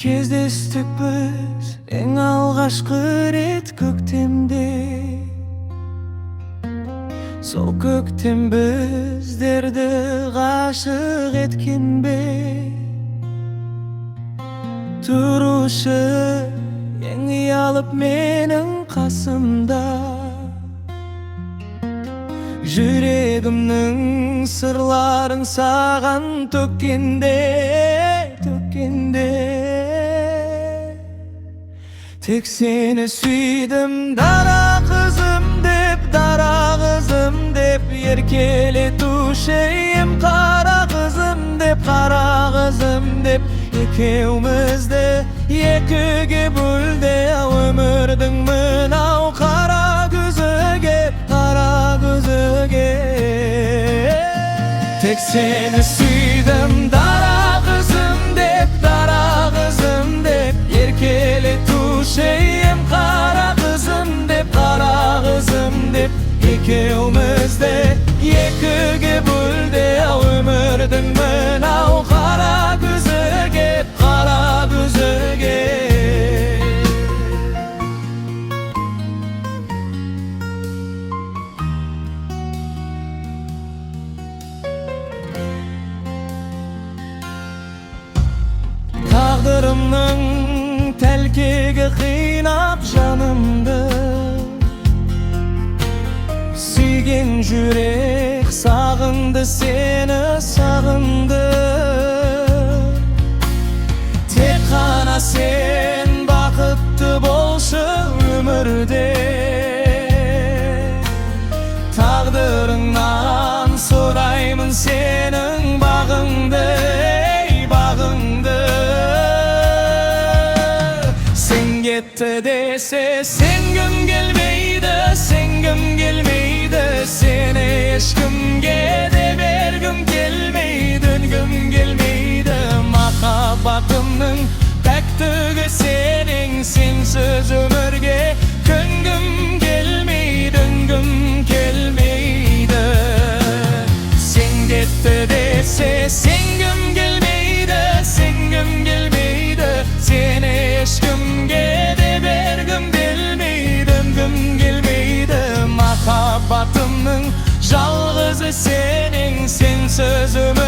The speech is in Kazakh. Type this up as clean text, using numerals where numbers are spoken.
Кездестік біз ең алғашқы рет көктемде. Сол көктем біздерді ғашық еткен бе? Тұрушы ең ұялып менің қасымда, жүрегімнің сырларын саған төккенде. Тек сені сүйдім, дара қызым деп, еркелетуші ем, қара қызым деп, екеумізді екіге бөлді өмірдің мынау қара күзіге. Тек сені сүйдім, дара қызым деп, еркелетуші ем, қара қызым деп, екеумізді екіге бөлді өмірдің мынау қара күзіге. Tağdırımның тәлкегі қинап жанымды, сүйген жүрек сағынды, сені сағынды. Тек қана сен бақытты болшы өмірде, тағдырыңнан сұраймын сенің бағыңды. Кетті десе сенгім келмейді, сені ешкімге де бергім келмейді, дөнгім келмейді. Махаббатымның пәктігі сенің, сенсіз өмірге көнгім келмейді, дөнгім келмейді. Сен кетті десе сенгім келмейді, сені ешкімге Mахаббатымның жалғызы сенің, сенсіз өмір